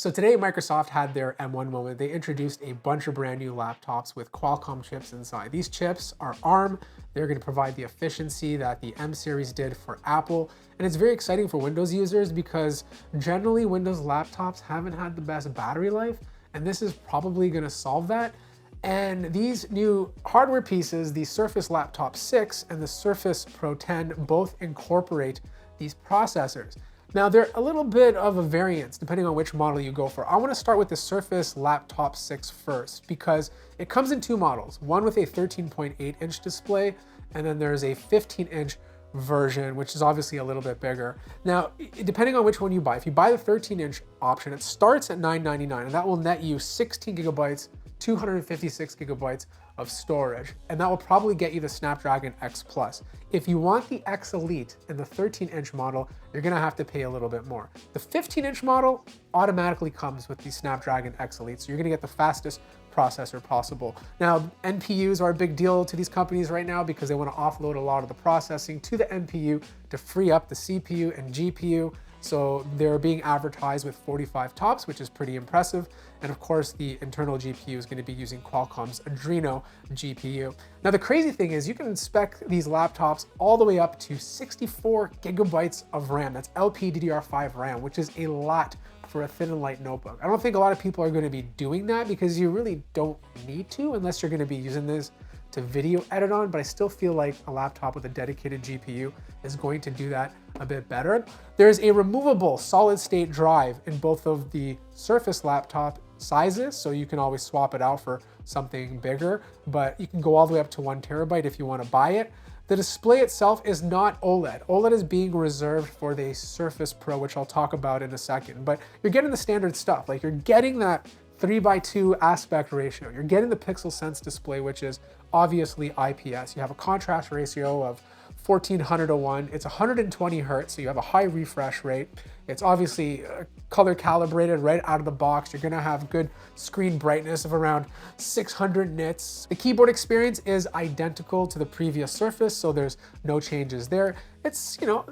So today Microsoft had their M1 moment. They introduced a bunch of brand new laptops with Qualcomm chips inside. These chips are ARM. They're going to provide the efficiency that the M series did for Apple. And it's very exciting for Windows users because generally Windows laptops haven't had the best battery life. And this is probably going to solve that. And these new hardware pieces, the Surface Laptop 6 and the Surface Pro 10, both incorporate these processors. Now they're a little bit of a variance depending on which model you go for. I want to start with the Surface Laptop 6 first because it comes in two models, one with a 13.8 inch display, and then there's a 15 inch version, which is obviously a little bit bigger. Now, depending on which one you buy, if you buy the 13 inch option, it starts at $999 and that will net you 16 gigabytes, 256 gigabytes of storage, and that will probably get you the Snapdragon X Plus. If you want the X Elite and the 13-inch model, you're gonna have to pay a little bit more. The 15-inch model automatically comes with the Snapdragon X Elite, so you're gonna get the fastest processor possible. Now, NPUs are a big deal to these companies right now because they want to offload a lot of the processing to the NPU to free up the CPU and GPU. So they're being advertised with 45 TOPS, which is pretty impressive. And of course, the internal GPU is going to be using Qualcomm's Adreno GPU. Now, the crazy thing is you can spec these laptops all the way up to 64 gigabytes of RAM. That's LPDDR5 RAM, which is a lot for a thin and light notebook. I don't think a lot of people are going to be doing that because you really don't need to unless you're going to be using this to video edit on, but I still feel like a laptop with a dedicated GPU is going to do that a bit better. There's a removable solid state drive in both of the Surface laptop sizes, so you can always swap it out for something bigger, but you can go all the way up to 1 terabyte if you want to buy it. The display itself is not OLED. OLED is being reserved for the Surface Pro, which I'll talk about in a second, but you're getting the standard stuff. Like you're getting that 3:2 aspect ratio. You're getting the Pixel Sense display, which is obviously IPS. You have a contrast ratio of 1400:1. It's 120 hertz, so you have a high refresh rate. It's obviously color calibrated right out of the box. You're gonna have good screen brightness of around 600 nits. The keyboard experience is identical to the previous Surface, so there's no changes there. It's, you know,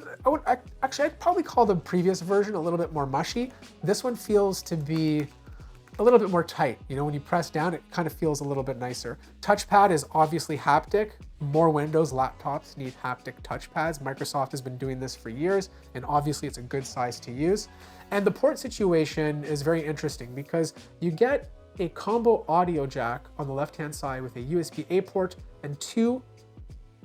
I'd probably call the previous version a little bit more mushy. This one feels to be a little bit more tight. You know, when you press down, it kind of feels a little bit nicer. Touchpad is obviously haptic. More Windows laptops need haptic touchpads. Microsoft has been doing this for years, and obviously it's a good size to use. And the port situation is very interesting because you get a combo audio jack on the left-hand side with a USB-A port and 2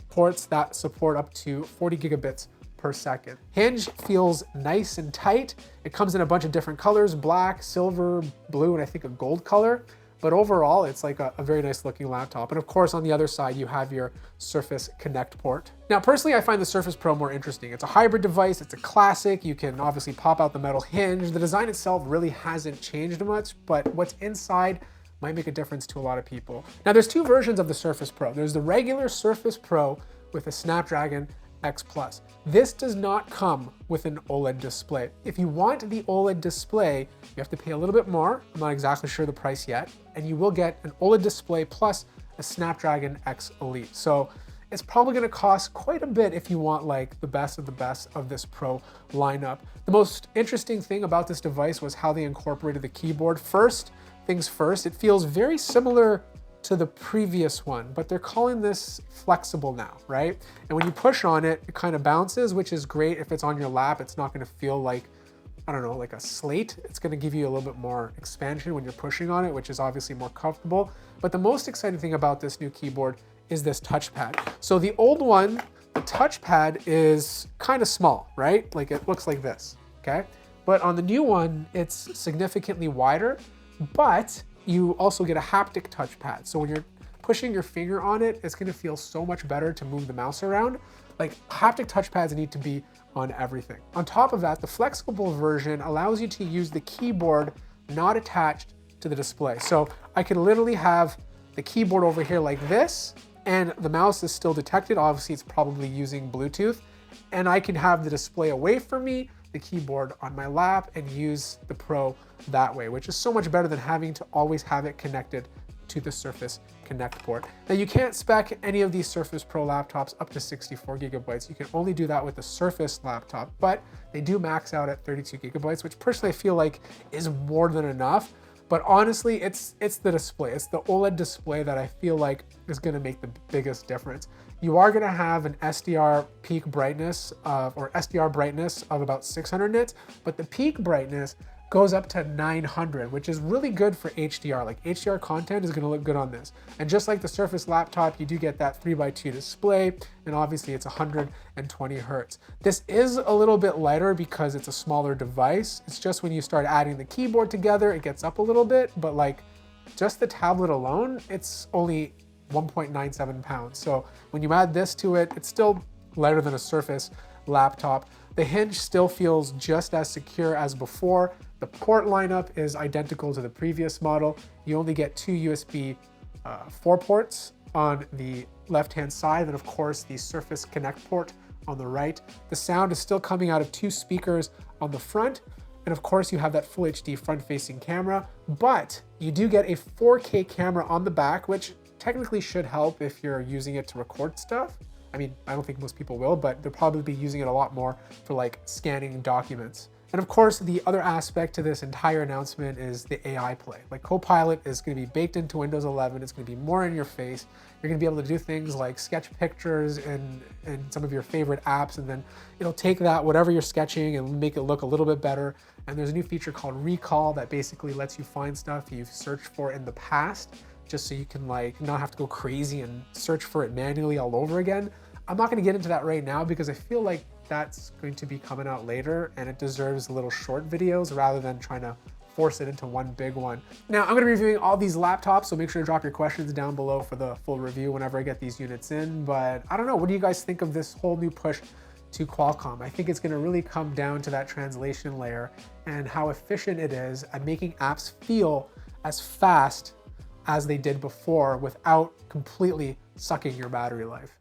ports that support up to 40 gigabits per second. Hinge feels nice and tight. It comes in a bunch of different colors, black, silver, blue, and I think a gold color. But overall, it's like a very nice looking laptop. And of course, on the other side, you have your Surface Connect port. Now, personally, I find the Surface Pro more interesting. It's a hybrid device. It's a classic. You can obviously pop out the metal hinge. The design itself really hasn't changed much, but what's inside might make a difference to a lot of people. Now, there's 2 versions of the Surface Pro. There's the regular Surface Pro with a Snapdragon X Plus. This does not come with an OLED display. If you want the OLED display, you have to pay a little bit more. I'm not exactly sure the price yet. And you will get an OLED display plus a Snapdragon X Elite. So it's probably gonna cost quite a bit if you want like the best of this Pro lineup. The most interesting thing about this device was how they incorporated the keyboard. First things first, it feels very similar to the previous one, but they're calling this flexible now, right? And when you push on it, it kind of bounces, which is great. If it's on your lap, it's not gonna feel like, I don't know, like a slate. It's gonna give you a little bit more expansion when you're pushing on it, which is obviously more comfortable. But the most exciting thing about this new keyboard is this touchpad. So the old one, the touchpad is kind of small, right? Like it looks like this, okay? But on the new one, it's significantly wider, but you also get a haptic touchpad. So when you're pushing your finger on it, it's gonna feel so much better to move the mouse around. Like haptic touchpads need to be on everything. On top of that, the flexible version allows you to use the keyboard not attached to the display. So I could literally have the keyboard over here like this, and the mouse is still detected. Obviously, it's probably using Bluetooth. And I can have the display away from me, the keyboard on my lap, and use the Pro that way, which is so much better than having to always have it connected to the Surface Connect port. Now you can't spec any of these Surface Pro laptops up to 64 gigabytes. You can only do that with the Surface laptop, but they do max out at 32 gigabytes, which personally I feel like is more than enough. But honestly, it's the display. It's the OLED display that I feel like is gonna make the biggest difference. You are gonna have an SDR peak brightness or SDR brightness of about 600 nits, but the peak brightness goes up to 900, which is really good for HDR. Like HDR content is gonna look good on this. And just like the Surface laptop, you do get that 3x2 display, and obviously it's 120 Hertz. This is a little bit lighter because it's a smaller device. It's just when you start adding the keyboard together, it gets up a little bit, but like just the tablet alone, it's only 1.97 pounds. So when you add this to it, it's still lighter than a Surface laptop. The hinge still feels just as secure as before. The port lineup is identical to the previous model. You only get 2 USB 4 ports on the left-hand side, and of course the Surface Connect port on the right. The sound is still coming out of 2 speakers on the front, and of course you have that Full HD front-facing camera, but you do get a 4K camera on the back, which technically should help if you're using it to record stuff. I mean, I don't think most people will, but they'll probably be using it a lot more for like scanning documents. And of course, the other aspect to this entire announcement is the AI play. Like Copilot is going to be baked into Windows 11. It's going to be more in your face. You're going to be able to do things like sketch pictures and some of your favorite apps, and then it'll take that, whatever you're sketching, and make it look a little bit better. And there's a new feature called Recall that basically lets you find stuff you've searched for in the past, just so you can like not have to go crazy and search for it manually all over again. I'm not going to get into that right now because I feel like that's going to be coming out later, and it deserves little short videos rather than trying to force it into one big one. Now, I'm going to be reviewing all these laptops, so make sure to drop your questions down below for the full review whenever I get these units in. But I don't know, what do you guys think of this whole new push to Qualcomm? I think it's going to really come down to that translation layer and how efficient it is at making apps feel as fast as they did before without completely sucking your battery life.